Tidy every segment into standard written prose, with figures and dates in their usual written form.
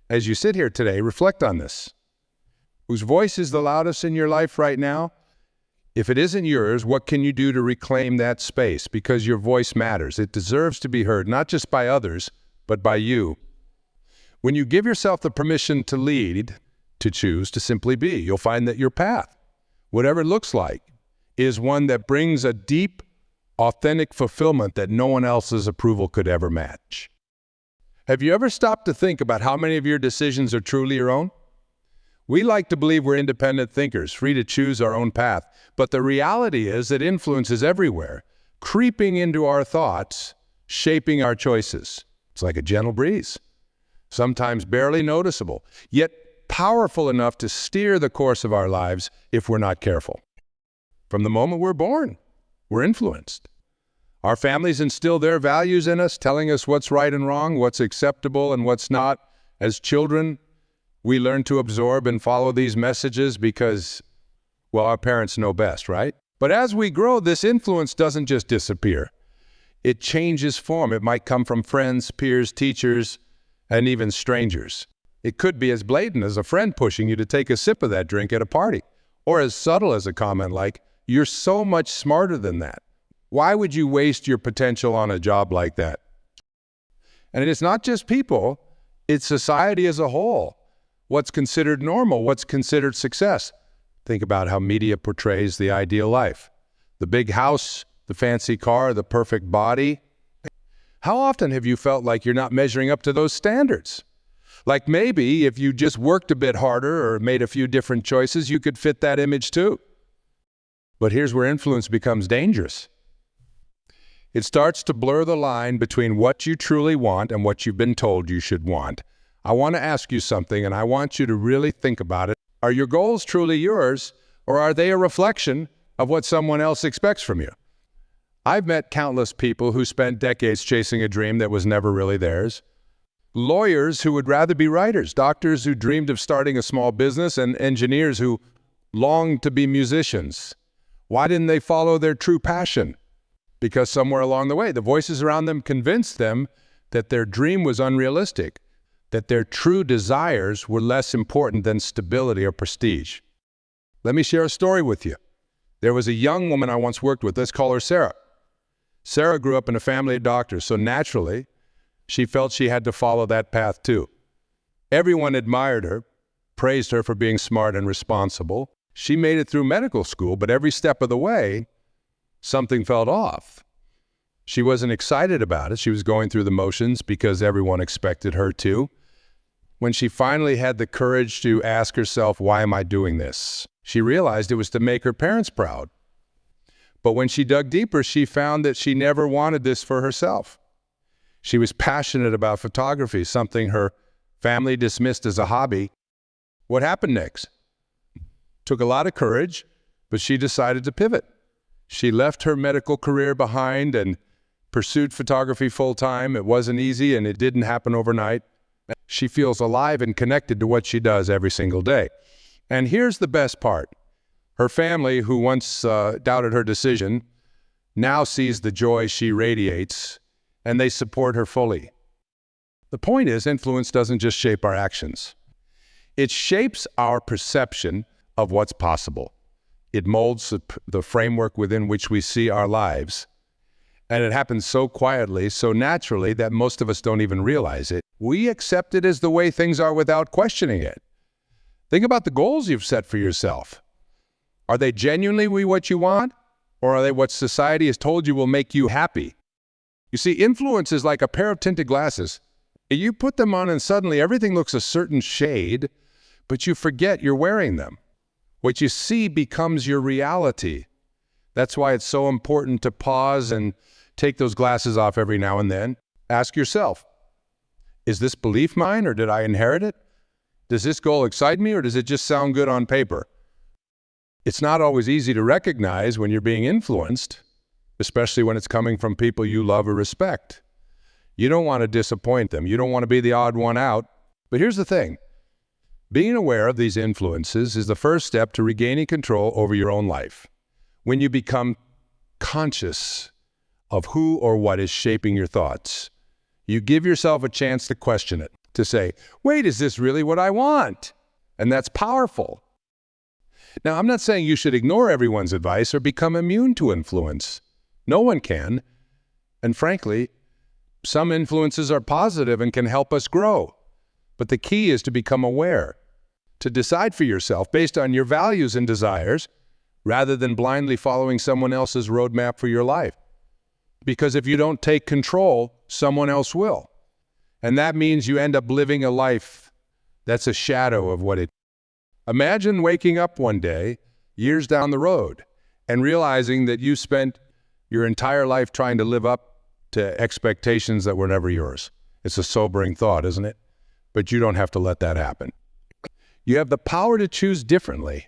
As you sit here today, reflect on this. Whose voice is the loudest in your life right now? If it isn't yours, what can you do to reclaim that space? Because your voice matters. It deserves to be heard, not just by others, but by you. When you give yourself the permission to lead, to choose, to simply be, you'll find that your path, whatever it looks like, is one that brings a deep, authentic fulfillment that no one else's approval could ever match. Have you ever stopped to think about how many of your decisions are truly your own? We like to believe we're independent thinkers, free to choose our own path, but the reality is that influence is everywhere, creeping into our thoughts, shaping our choices. It's like a gentle breeze, sometimes barely noticeable, yet powerful enough to steer the course of our lives if we're not careful. From the moment we're born, we're influenced. Our families instill their values in us, telling us what's right and wrong, what's acceptable and what's not. As children, we learn to absorb and follow these messages because, well, our parents know best, right? But as we grow, this influence doesn't just disappear. It changes form. It might come from friends, peers, teachers, and even strangers. It could be as blatant as a friend pushing you to take a sip of that drink at a party, or as subtle as a comment like, "You're so much smarter than that. Why would you waste your potential on a job like that?" And it's not just people, it's society as a whole. What's considered normal, what's considered success. Think about how media portrays the ideal life. The big house, the fancy car, the perfect body. How often have you felt like you're not measuring up to those standards? Like maybe if you just worked a bit harder or made a few different choices, you could fit that image too. But here's where influence becomes dangerous. It starts to blur the line between what you truly want and what you've been told you should want. I want to ask you something, and I want you to really think about it. Are your goals truly yours, or are they a reflection of what someone else expects from you? I've met countless people who spent decades chasing a dream that was never really theirs. Lawyers who would rather be writers, doctors who dreamed of starting a small business, and engineers who longed to be musicians. Why didn't they follow their true passion? Because somewhere along the way, the voices around them convinced them that their dream was unrealistic, that their true desires were less important than stability or prestige. Let me share a story with you. There was a young woman I once worked with. Let's call her Sarah. Sarah grew up in a family of doctors, so naturally, she felt she had to follow that path too. Everyone admired her, praised her for being smart and responsible. She made it through medical school, but every step of the way, something felt off. She wasn't excited about it. She was going through the motions because everyone expected her to. When she finally had the courage to ask herself, why am I doing this? She realized it was to make her parents proud. But when she dug deeper, she found that she never wanted this for herself. She was passionate about photography, something her family dismissed as a hobby. What happened next? Took a lot of courage, but she decided to pivot. She left her medical career behind and pursued photography full-time. It wasn't easy and it didn't happen overnight. She feels alive and connected to what she does every single day. And here's the best part. Her family, who once doubted her decision, now sees the joy she radiates, and they support her fully. The point is, influence doesn't just shape our actions. It shapes our perception of what's possible. It molds the framework within which we see our lives. And it happens so quietly, so naturally, that most of us don't even realize it. We accept it as the way things are without questioning it. Think about the goals you've set for yourself. Are they genuinely what you want, or are they what society has told you will make you happy? You see, influence is like a pair of tinted glasses. You put them on and suddenly everything looks a certain shade, but you forget you're wearing them. What you see becomes your reality. That's why it's so important to pause and take those glasses off every now and then. Ask yourself, is this belief mine or did I inherit it? Does this goal excite me or does it just sound good on paper? It's not always easy to recognize when you're being influenced, especially when it's coming from people you love or respect. You don't want to disappoint them. You don't want to be the odd one out. But here's the thing. Being aware of these influences is the first step to regaining control over your own life. When you become conscious of who or what is shaping your thoughts, you give yourself a chance to question it, to say, wait, is this really what I want? And that's powerful. Now, I'm not saying you should ignore everyone's advice or become immune to influence. No one can. And frankly, some influences are positive and can help us grow. But the key is to become aware, to decide for yourself based on your values and desires, rather than blindly following someone else's roadmap for your life. Because if you don't take control, someone else will. And that means you end up living a life that's a shadow of what it is. Imagine waking up one day, years down the road, and realizing that you spent your entire life trying to live up to expectations that were never yours. It's a sobering thought, isn't it? But you don't have to let that happen. You have the power to choose differently,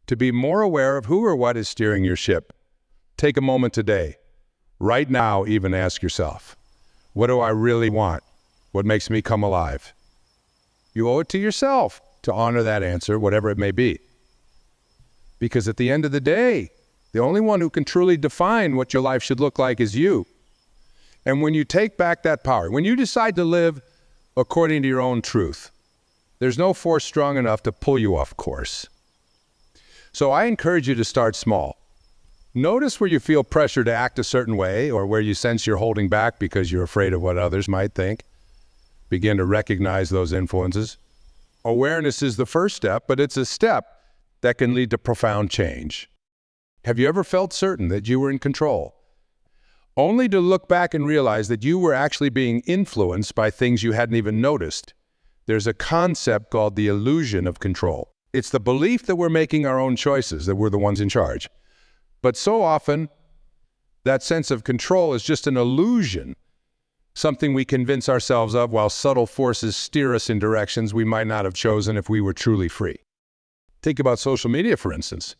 to be more aware of who or what is steering your ship. Take a moment today, right now, even ask yourself, what do I really want? What makes me come alive? You owe it to yourself to honor that answer, whatever it may be. Because at the end of the day, the only one who can truly define what your life should look like is you. And when you take back that power, when you decide to live according to your own truth, there's no force strong enough to pull you off course. So I encourage you to start small. Notice where you feel pressure to act a certain way or where you sense you're holding back because you're afraid of what others might think. Begin to recognize those influences. Awareness is the first step, but it's a step that can lead to profound change. Have you ever felt certain that you were in control? Only to look back and realize that you were actually being influenced by things you hadn't even noticed. There's a concept called the illusion of control. It's the belief that we're making our own choices, that we're the ones in charge. But so often, that sense of control is just an illusion, something we convince ourselves of while subtle forces steer us in directions we might not have chosen if we were truly free. Think about social media, for instance.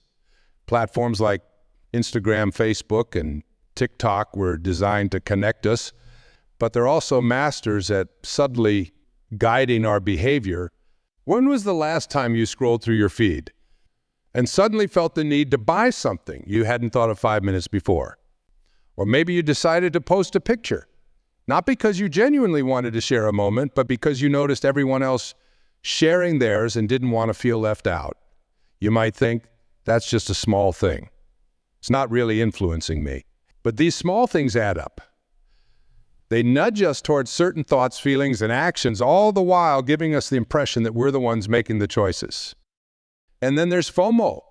Platforms like Instagram, Facebook, and TikTok were designed to connect us, but they're also masters at subtly guiding our behavior. When was the last time you scrolled through your feed and suddenly felt the need to buy something you hadn't thought of 5 minutes before? Or maybe you decided to post a picture, not because you genuinely wanted to share a moment, but because you noticed everyone else sharing theirs and didn't want to feel left out. You might think, that's just a small thing. It's not really influencing me. But these small things add up. They nudge us towards certain thoughts, feelings, and actions, all the while giving us the impression that we're the ones making the choices. And then there's FOMO,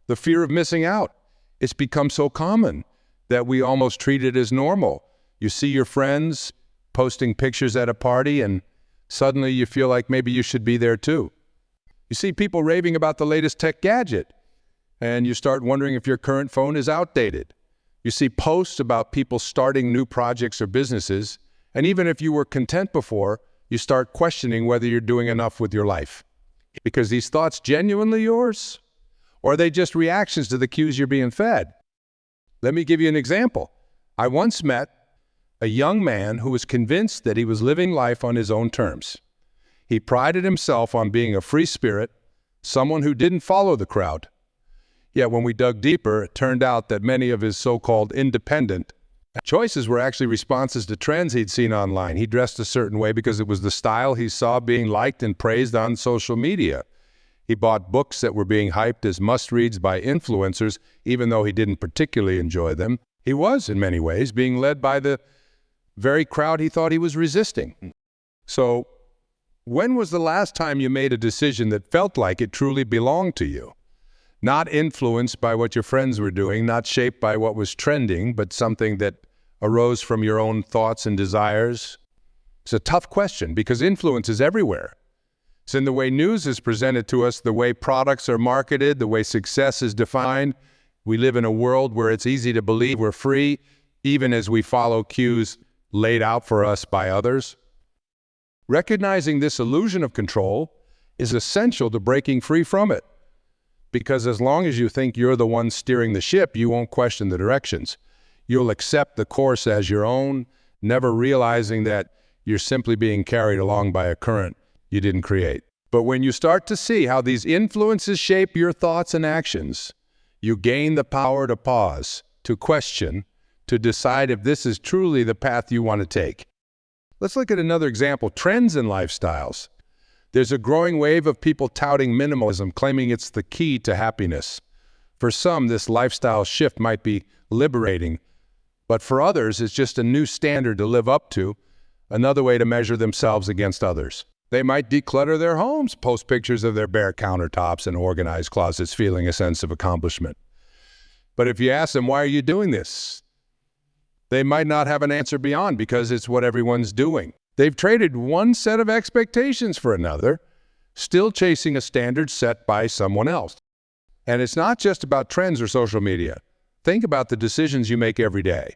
the fear of missing out. It's become so common that we almost treat it as normal. You see your friends posting pictures at a party, and suddenly you feel like maybe you should be there too. You see people raving about the latest tech gadget, and you start wondering if your current phone is outdated. You see posts about people starting new projects or businesses, and even if you were content before, you start questioning whether you're doing enough with your life. Because these thoughts genuinely yours? Or are they just reactions to the cues you're being fed? Let me give you an example. I once met a young man who was convinced that he was living life on his own terms. He prided himself on being a free spirit, someone who didn't follow the crowd. Yet when we dug deeper, it turned out that many of his so-called independent choices were actually responses to trends he'd seen online. He dressed a certain way because it was the style he saw being liked and praised on social media. He bought books that were being hyped as must-reads by influencers, even though he didn't particularly enjoy them. He was, in many ways, being led by the very crowd he thought he was resisting. So, when was the last time you made a decision that felt like it truly belonged to you? Not influenced by what your friends were doing, not shaped by what was trending, but something that arose from your own thoughts and desires? It's a tough question because influence is everywhere. It's in the way news is presented to us, the way products are marketed, the way success is defined. We live in a world where it's easy to believe we're free, even as we follow cues laid out for us by others. Recognizing this illusion of control is essential to breaking free from it. Because as long as you think you're the one steering the ship, you won't question the directions. You'll accept the course as your own, never realizing that you're simply being carried along by a current you didn't create. But when you start to see how these influences shape your thoughts and actions, you gain the power to pause, to question, to decide if this is truly the path you want to take. Let's look at another example, trends in lifestyles. There's a growing wave of people touting minimalism, claiming it's the key to happiness. For some, this lifestyle shift might be liberating, but for others, it's just a new standard to live up to, another way to measure themselves against others. They might declutter their homes, post pictures of their bare countertops and organized closets, feeling a sense of accomplishment. But if you ask them, why are you doing this? They might not have an answer beyond, because it's what everyone's doing. They've traded one set of expectations for another, still chasing a standard set by someone else. And it's not just about trends or social media. Think about the decisions you make every day.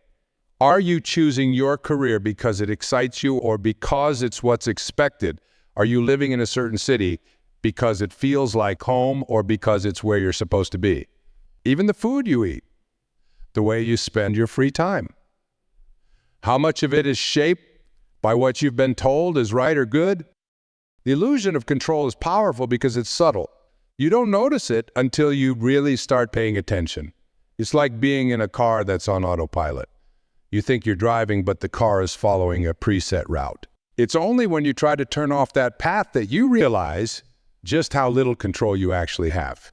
Are you choosing your career because it excites you or because it's what's expected? Are you living in a certain city because it feels like home or because it's where you're supposed to be? Even the food you eat, the way you spend your free time. How much of it is shaped by what you've been told is right or good? The illusion of control is powerful because it's subtle. You don't notice it until you really start paying attention. It's like being in a car that's on autopilot. You think you're driving, but the car is following a preset route. It's only when you try to turn off that path that you realize just how little control you actually have.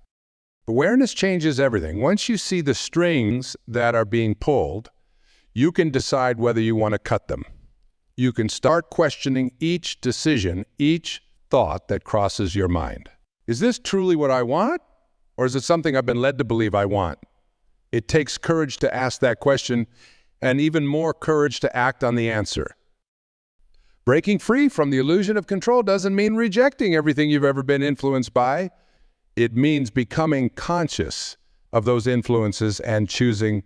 Awareness changes everything. Once you see the strings that are being pulled, you can decide whether you want to cut them. You can start questioning each decision, each thought that crosses your mind. Is this truly what I want? Or is it something I've been led to believe I want? It takes courage to ask that question, and even more courage to act on the answer. Breaking free from the illusion of control doesn't mean rejecting everything you've ever been influenced by. It means becoming conscious of those influences and choosing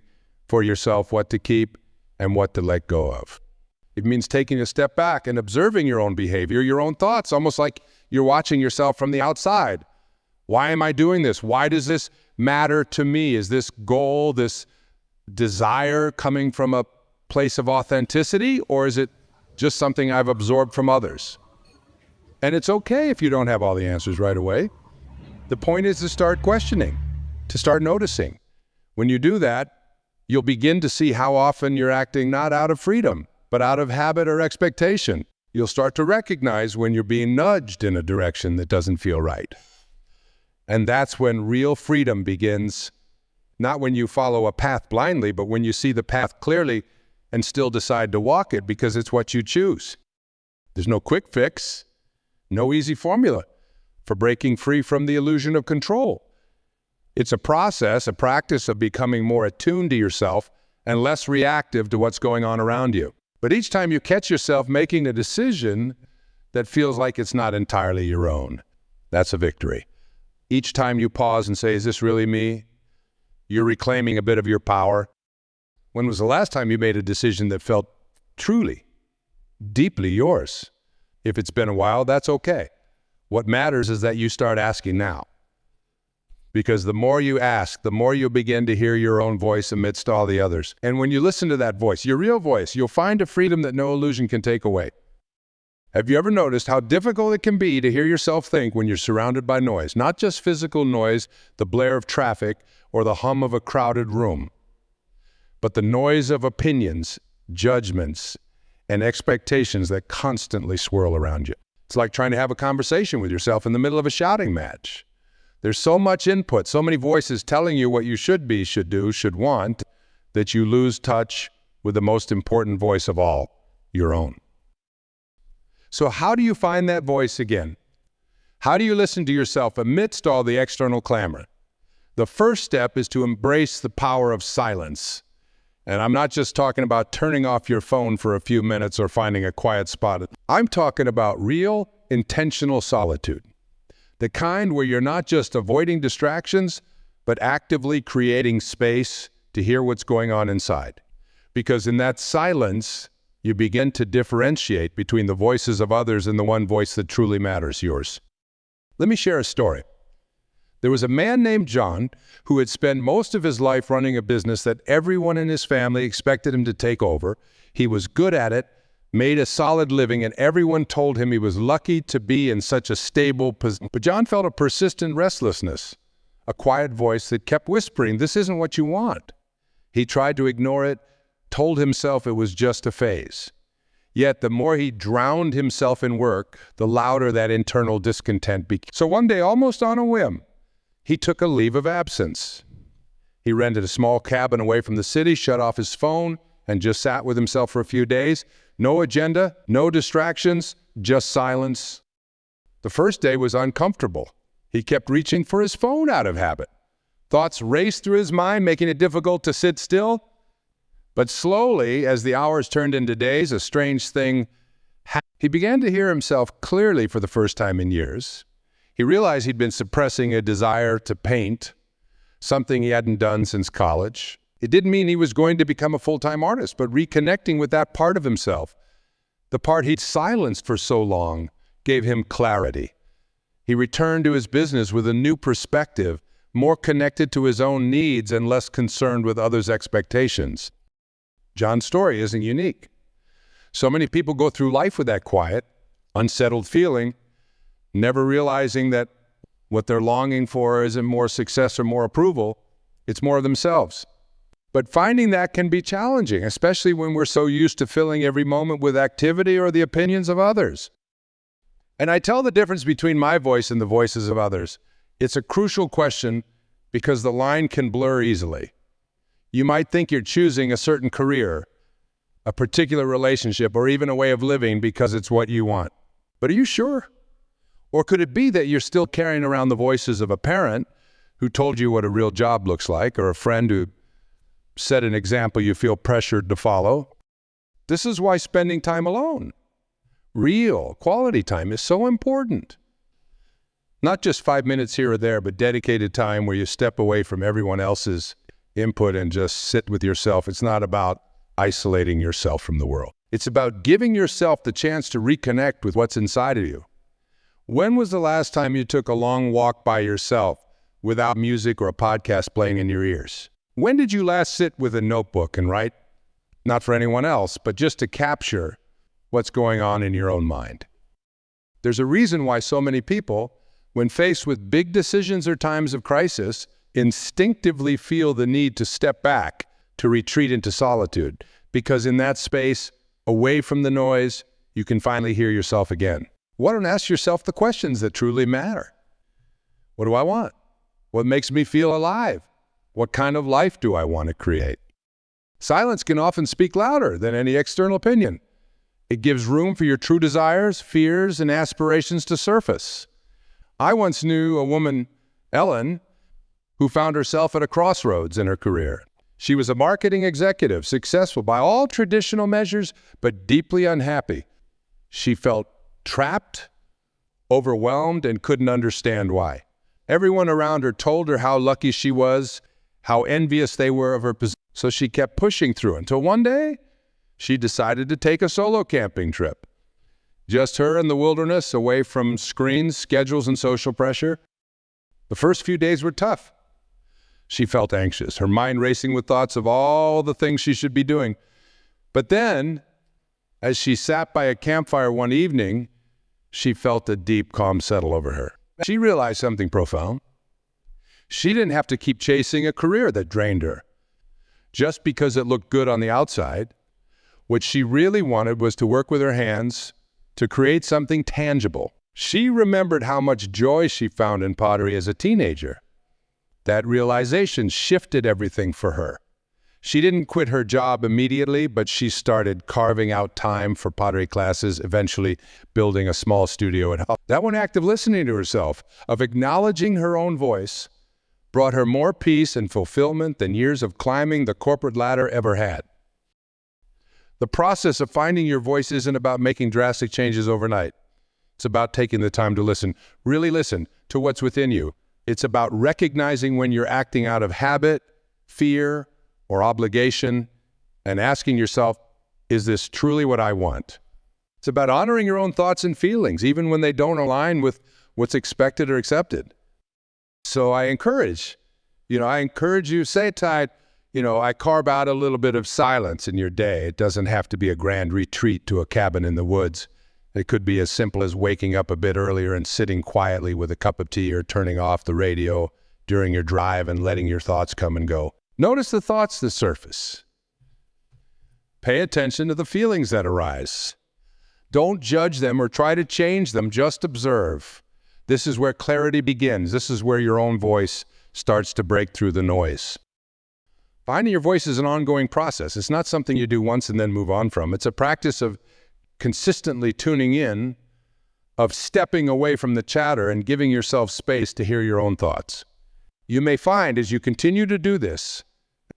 for yourself what to keep and what to let go of. It means taking a step back and observing your own behavior, your own thoughts, almost like you're watching yourself from the outside. Why am I doing this? Why does this matter to me? Is this goal, this desire coming from a place of authenticity, or is it just something I've absorbed from others? And it's okay if you don't have all the answers right away. The point is to start questioning, to start noticing. When you do that, you'll begin to see how often you're acting not out of freedom, but out of habit or expectation. You'll start to recognize when you're being nudged in a direction that doesn't feel right. And that's when real freedom begins, not when you follow a path blindly, but when you see the path clearly and still decide to walk it because it's what you choose. There's no quick fix, no easy formula for breaking free from the illusion of control. It's a process, a practice of becoming more attuned to yourself and less reactive to what's going on around you. But each time you catch yourself making a decision that feels like it's not entirely your own, that's a victory. Each time you pause and say, is this really me? You're reclaiming a bit of your power. When was the last time you made a decision that felt truly, deeply yours? If it's been a while, that's okay. What matters is that you start asking now. Because the more you ask, the more you'll begin to hear your own voice amidst all the others. And when you listen to that voice, your real voice, you'll find a freedom that no illusion can take away. Have you ever noticed how difficult it can be to hear yourself think when you're surrounded by noise? Not just physical noise, the blare of traffic, or the hum of a crowded room, but the noise of opinions, judgments, and expectations that constantly swirl around you. It's like trying to have a conversation with yourself in the middle of a shouting match. There's so much input, so many voices telling you what you should be, should do, should want, that you lose touch with the most important voice of all, your own. So how do you find that voice again? How do you listen to yourself amidst all the external clamor? The first step is to embrace the power of silence. And I'm not just talking about turning off your phone for a few minutes or finding a quiet spot. I'm talking about real, intentional solitude. The kind where you're not just avoiding distractions, but actively creating space to hear what's going on inside. Because in that silence, you begin to differentiate between the voices of others and the one voice that truly matters, yours. Let me share a story. There was a man named John who had spent most of his life running a business that everyone in his family expected him to take over. He was good at it, made a solid living, and everyone told him he was lucky to be in such a stable position. But John felt a persistent restlessness, a quiet voice that kept whispering, this isn't what you want. He tried to ignore it, told himself it was just a phase. Yet the more he drowned himself in work, the louder that internal discontent became. So one day, almost on a whim, he took a leave of absence. He rented a small cabin away from the city, shut off his phone, and just sat with himself for a few days. No agenda, no distractions, just silence. The first day was uncomfortable. He kept reaching for his phone out of habit. Thoughts raced through his mind, making it difficult to sit still. But slowly, as the hours turned into days, a strange thing happened. He began to hear himself clearly for the first time in years. He realized he'd been suppressing a desire to paint, something he hadn't done since college. It didn't mean he was going to become a full-time artist, but reconnecting with that part of himself, the part he'd silenced for so long, gave him clarity. He returned to his business with a new perspective, more connected to his own needs and less concerned with others' expectations. John's story isn't unique. So many people go through life with that quiet, unsettled feeling, never realizing that what they're longing for isn't more success or more approval, it's more of themselves. But finding that can be challenging, especially when we're so used to filling every moment with activity or the opinions of others. And I tell the difference between my voice and the voices of others. It's a crucial question because the line can blur easily. You might think you're choosing a certain career, a particular relationship, or even a way of living because it's what you want. But are you sure? Or could it be that you're still carrying around the voices of a parent who told you what a real job looks like, or a friend who set an example you feel pressured to follow? This is why spending time alone, real quality time, is so important. Not just 5 minutes here or there, but dedicated time where you step away from everyone else's input and just sit with yourself. It's not about isolating yourself from the world. It's about giving yourself the chance to reconnect with what's inside of you. When was the last time you took a long walk by yourself without music or a podcast playing in your ears? When did you last sit with a notebook and write? Not for anyone else, but just to capture what's going on in your own mind. There's a reason why so many people, when faced with big decisions or times of crisis, instinctively feel the need to step back, to retreat into solitude, because in that space, away from the noise, you can finally hear yourself again. Why don't ask yourself the questions that truly matter? What do I want? What makes me feel alive? What kind of life do I want to create? Silence can often speak louder than any external opinion. It gives room for your true desires, fears, and aspirations to surface. I once knew a woman, Ellen, who found herself at a crossroads in her career. She was a marketing executive, successful by all traditional measures, but deeply unhappy. She felt trapped, overwhelmed, and couldn't understand why. Everyone around her told her how lucky she was, how envious they were of her position. So she kept pushing through until one day, she decided to take a solo camping trip. Just her in the wilderness, away from screens, schedules, and social pressure. The first few days were tough. She felt anxious, her mind racing with thoughts of all the things she should be doing. But then, as she sat by a campfire one evening, she felt a deep calm settle over her. She realized something profound. She didn't have to keep chasing a career that drained her. Just because it looked good on the outside, what she really wanted was to work with her hands to create something tangible. She remembered how much joy she found in pottery as a teenager. That realization shifted everything for her. She didn't quit her job immediately, but she started carving out time for pottery classes, eventually building a small studio at home. That one act of listening to herself, of acknowledging her own voice, brought her more peace and fulfillment than years of climbing the corporate ladder ever had. The process of finding your voice isn't about making drastic changes overnight. It's about taking the time to listen, really listen to what's within you. It's about recognizing when you're acting out of habit, fear, or obligation, and asking yourself, is this truly what I want? It's about honoring your own thoughts and feelings, even when they don't align with what's expected or accepted. So I encourage you, say it tight, I carve out a little bit of silence in your day. It doesn't have to be a grand retreat to a cabin in the woods. It could be as simple as waking up a bit earlier and sitting quietly with a cup of tea or turning off the radio during your drive and letting your thoughts come and go. Notice the thoughts that surface. Pay attention to the feelings that arise. Don't judge them or try to change them, just observe. This is where clarity begins. This is where your own voice starts to break through the noise. Finding your voice is an ongoing process. It's not something you do once and then move on from. It's a practice of consistently tuning in, of stepping away from the chatter and giving yourself space to hear your own thoughts. You may find as you continue to do this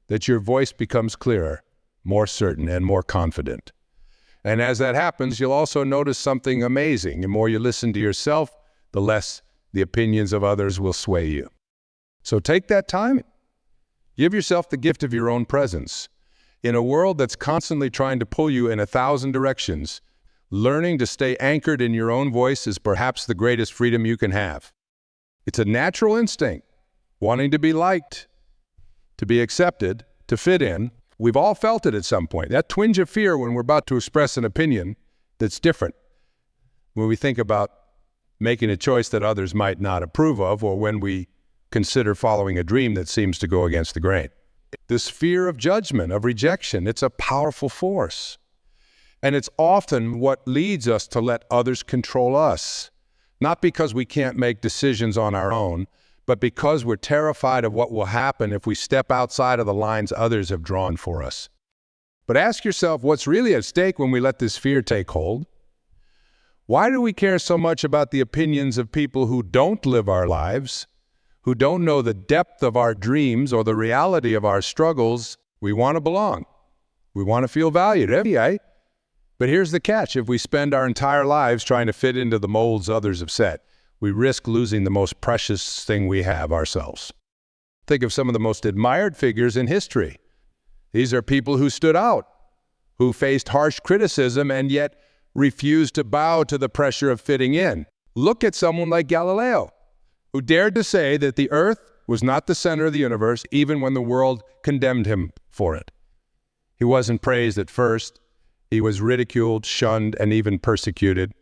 that your voice becomes clearer, more certain, and more confident. And as that happens, you'll also notice something amazing. The more you listen to yourself, the less the opinions of others will sway you. So take that time. Give yourself the gift of your own presence. In a world that's constantly trying to pull you in 1,000 directions, learning to stay anchored in your own voice is perhaps the greatest freedom you can have. It's a natural instinct, wanting to be liked, to be accepted, to fit in. We've all felt it at some point. That twinge of fear when we're about to express an opinion that's different. When we think about making a choice that others might not approve of, or when we consider following a dream that seems to go against the grain. This fear of judgment, of rejection, it's a powerful force. And it's often what leads us to let others control us. Not because we can't make decisions on our own, but because we're terrified of what will happen if we step outside of the lines others have drawn for us. But ask yourself what's really at stake when we let this fear take hold. Why do we care so much about the opinions of people who don't live our lives, who don't know the depth of our dreams or the reality of our struggles? We want to belong. We want to feel valued, right? But here's the catch. If we spend our entire lives trying to fit into the molds others have set, we risk losing the most precious thing we have, ourselves. Think of some of the most admired figures in history. These are people who stood out, who faced harsh criticism and yet refused to bow to the pressure of fitting in. Look at someone like Galileo, who dared to say that the earth was not the center of the universe, even when the world condemned him for it. He wasn't praised at first. He was ridiculed, shunned, and even persecuted.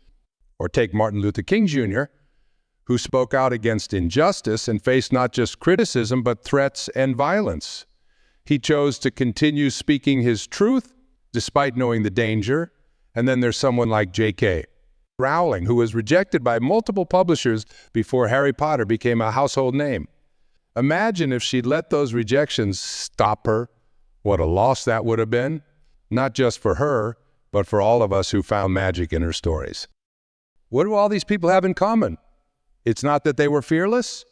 Or take Martin Luther King Jr., who spoke out against injustice and faced not just criticism, but threats and violence. He chose to continue speaking his truth despite knowing the danger. And then there's someone like J.K. Rowling, who was rejected by multiple publishers before Harry Potter became a household name. Imagine if she'd let those rejections stop her. What a loss that would have been, not just for her, but for all of us who found magic in her stories. What do all these people have in common? It's not that they were fearless.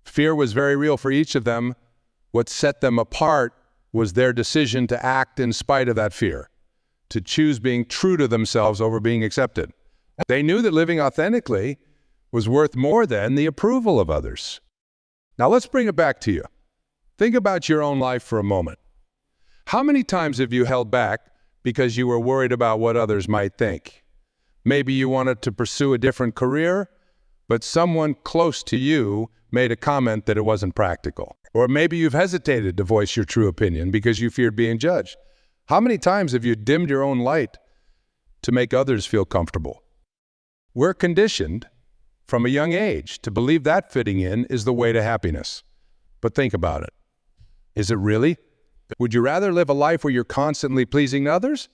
Fear was very real for each of them. What set them apart was their decision to act in spite of that fear, to choose being true to themselves over being accepted. They knew that living authentically was worth more than the approval of others. Now let's bring it back to you. Think about your own life for a moment. How many times have you held back because you were worried about what others might think? Maybe you wanted to pursue a different career, but someone close to you made a comment that it wasn't practical. Or maybe you've hesitated to voice your true opinion because you feared being judged. How many times have you dimmed your own light to make others feel comfortable? We're conditioned from a young age to believe that fitting in is the way to happiness. But think about it. Is it really? Would you rather live a life where you're constantly pleasing others,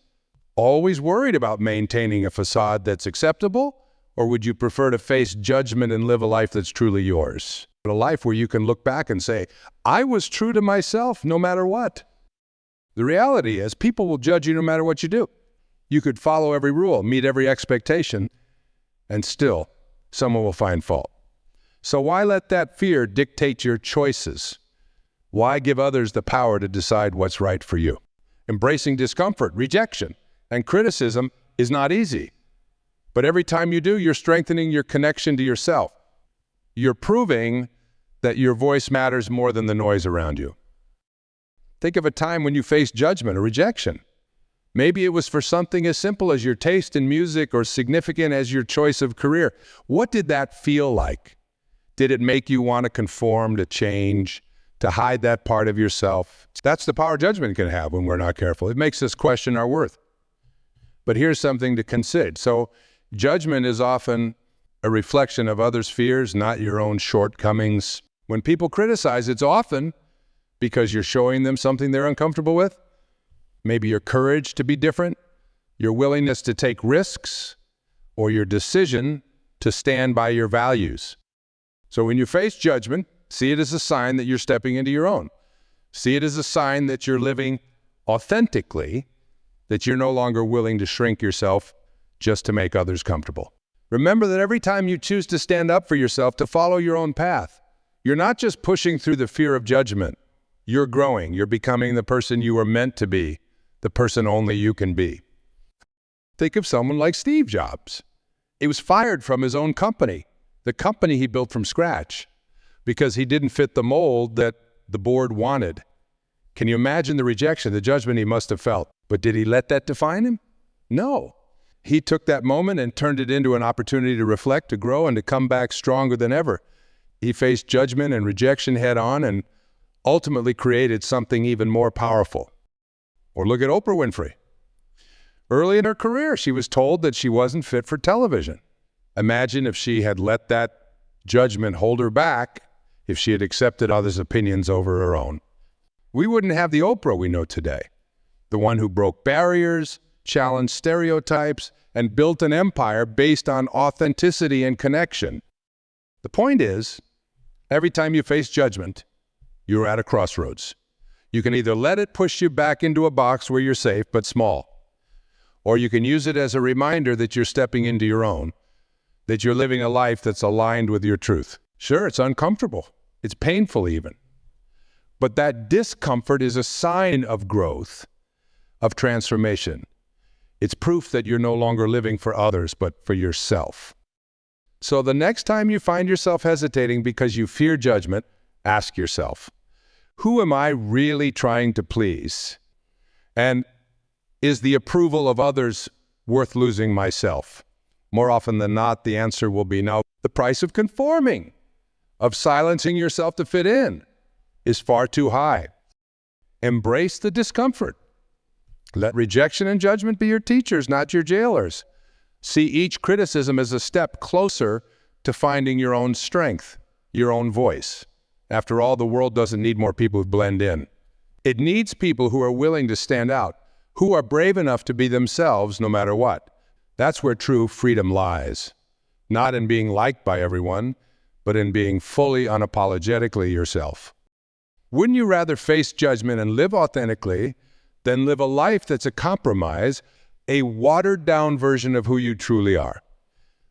always worried about maintaining a facade that's acceptable? Or would you prefer to face judgment and live a life that's truly yours? A life where you can look back and say, I was true to myself no matter what. The reality is, people will judge you no matter what you do. You could follow every rule, meet every expectation, and still, someone will find fault. So why let that fear dictate your choices? Why give others the power to decide what's right for you? Embracing discomfort, rejection, and criticism is not easy. But every time you do, you're strengthening your connection to yourself. You're proving that your voice matters more than the noise around you. Think of a time when you faced judgment or rejection. Maybe it was for something as simple as your taste in music or significant as your choice of career. What did that feel like? Did it make you want to conform, to change, to hide that part of yourself? That's the power judgment can have when we're not careful. It makes us question our worth. But here's something to consider. So judgment is often a reflection of others' fears, not your own shortcomings. When people criticize, it's often because you're showing them something they're uncomfortable with. Maybe your courage to be different, your willingness to take risks, or your decision to stand by your values. So when you face judgment, see it as a sign that you're stepping into your own. See it as a sign that you're living authentically, that you're no longer willing to shrink yourself just to make others comfortable. Remember that every time you choose to stand up for yourself, to follow your own path, you're not just pushing through the fear of judgment. You're growing. You're becoming the person you were meant to be, the person only you can be. Think of someone like Steve Jobs. He was fired from his own company, the company he built from scratch, because he didn't fit the mold that the board wanted. Can you imagine the rejection, the judgment he must have felt? But did he let that define him? No. He took that moment and turned it into an opportunity to reflect, to grow, and to come back stronger than ever. He faced judgment and rejection head on and ultimately created something even more powerful. Or look at Oprah Winfrey. Early in her career, she was told that she wasn't fit for television. Imagine if she had let that judgment hold her back, if she had accepted others' opinions over her own. We wouldn't have the Oprah we know today, the one who broke barriers, challenged stereotypes, and built an empire based on authenticity and connection. The point is, every time you face judgment, you're at a crossroads. You can either let it push you back into a box where you're safe but small, or you can use it as a reminder that you're stepping into your own, that you're living a life that's aligned with your truth. Sure, it's uncomfortable. It's painful even. But that discomfort is a sign of growth, of transformation. It's proof that you're no longer living for others, but for yourself. So the next time you find yourself hesitating because you fear judgment, ask yourself, who am I really trying to please? And is the approval of others worth losing myself? More often than not, the answer will be no. The price of conforming, of silencing yourself to fit in, is far too high. Embrace the discomfort. Let rejection and judgment be your teachers, not your jailers. See each criticism as a step closer to finding your own strength, your own voice. After all, the world doesn't need more people who blend in. It needs people who are willing to stand out, who are brave enough to be themselves no matter what. That's where true freedom lies. Not in being liked by everyone, but in being fully, unapologetically yourself. Wouldn't you rather face judgment and live authentically than live a life that's a compromise, a watered-down version of who you truly are?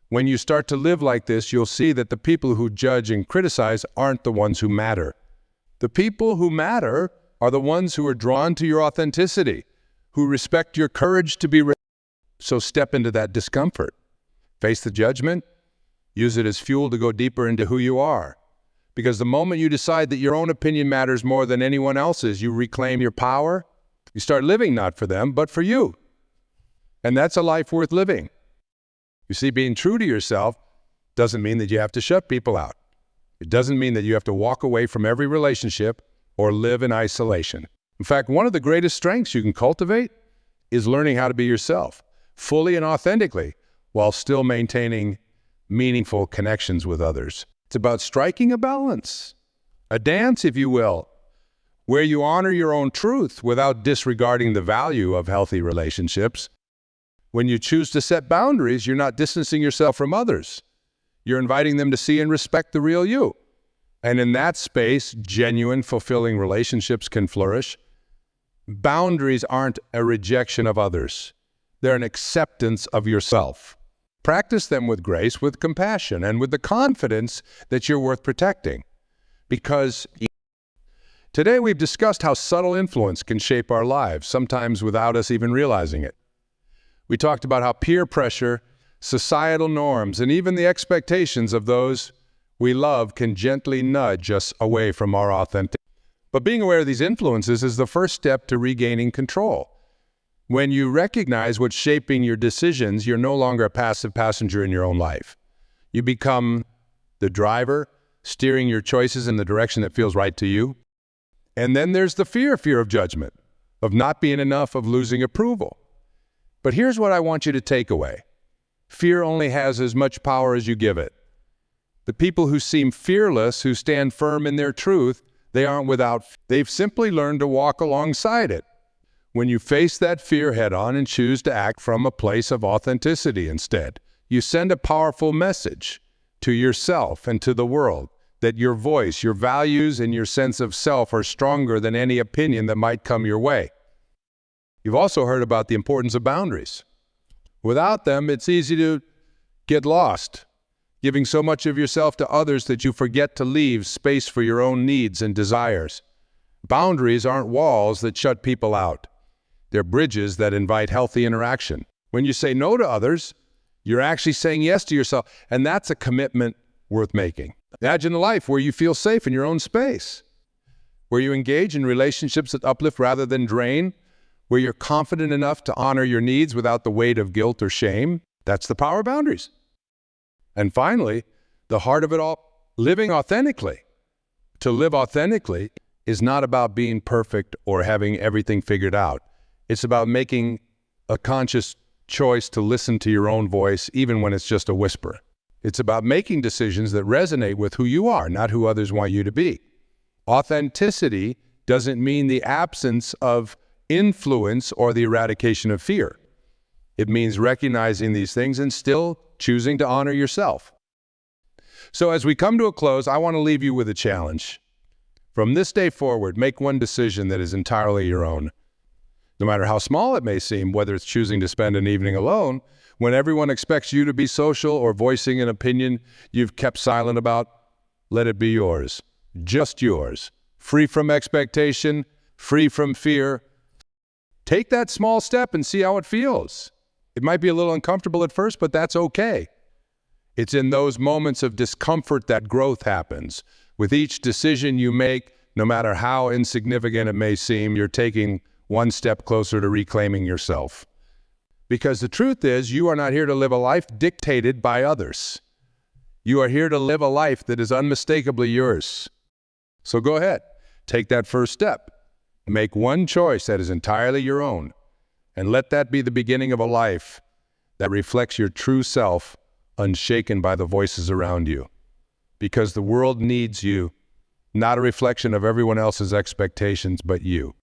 When you start to live like this, you'll see that the people who judge and criticize aren't the ones who matter. The people who matter are the ones who are drawn to your authenticity, who respect your courage to be real. So step into that discomfort. Face the judgment. Use it as fuel to go deeper into who you are. Because the moment you decide that your own opinion matters more than anyone else's, you reclaim your power. You start living not for them, but for you. And that's a life worth living. You see, being true to yourself doesn't mean that you have to shut people out. It doesn't mean that you have to walk away from every relationship or live in isolation. In fact, one of the greatest strengths you can cultivate is learning how to be yourself, fully and authentically, while still maintaining meaningful connections with others. It's about striking a balance, a dance, if you will, where you honor your own truth without disregarding the value of healthy relationships. When you choose to set boundaries, you're not distancing yourself from others. You're inviting them to see and respect the real you. And in that space, genuine, fulfilling relationships can flourish. Boundaries aren't a rejection of others. They're an acceptance of yourself. Practice them with grace, with compassion, and with the confidence that you're worth protecting. Because today we've discussed how subtle influence can shape our lives, sometimes without us even realizing it. We talked about how peer pressure, societal norms, and even the expectations of those we love can gently nudge us away from our authentic. But being aware of these influences is the first step to regaining control. When you recognize what's shaping your decisions, you're no longer a passive passenger in your own life. You become the driver, steering your choices in the direction that feels right to you. And then there's the fear of judgment, of not being enough, of losing approval. But here's what I want you to take away. Fear only has as much power as you give it. The people who seem fearless, who stand firm in their truth, they aren't without. They've simply learned to walk alongside it. When you face that fear head-on and choose to act from a place of authenticity instead, you send a powerful message to yourself and to the world that your voice, your values, and your sense of self are stronger than any opinion that might come your way. You've also heard about the importance of boundaries. Without them, it's easy to get lost, giving so much of yourself to others that you forget to leave space for your own needs and desires. Boundaries aren't walls that shut people out. They're bridges that invite healthy interaction. When you say no to others, you're actually saying yes to yourself, and that's a commitment worth making. Imagine a life where you feel safe in your own space, where you engage in relationships that uplift rather than drain, where you're confident enough to honor your needs without the weight of guilt or shame. That's the power of boundaries. And finally, the heart of it all, living authentically. To live authentically is not about being perfect or having everything figured out. It's about making a conscious choice to listen to your own voice, even when it's just a whisper. It's about making decisions that resonate with who you are, not who others want you to be. Authenticity doesn't mean the absence of influence or the eradication of fear. It means recognizing these things and still choosing to honor yourself. So as we come to a close, I want to leave you with a challenge. From this day forward, make one decision that is entirely your own. No matter how small it may seem, whether it's choosing to spend an evening alone, when everyone expects you to be social, or voicing an opinion you've kept silent about, let it be yours. Just yours. Free from expectation, free from fear. Take that small step and see how it feels. It might be a little uncomfortable at first, but that's okay. It's in those moments of discomfort that growth happens. With each decision you make, no matter how insignificant it may seem, you're taking one step closer to reclaiming yourself. Because the truth is, you are not here to live a life dictated by others. You are here to live a life that is unmistakably yours. So go ahead, take that first step. Make one choice that is entirely your own, and let that be the beginning of a life that reflects your true self, unshaken by the voices around you. Because the world needs you, not a reflection of everyone else's expectations, but you.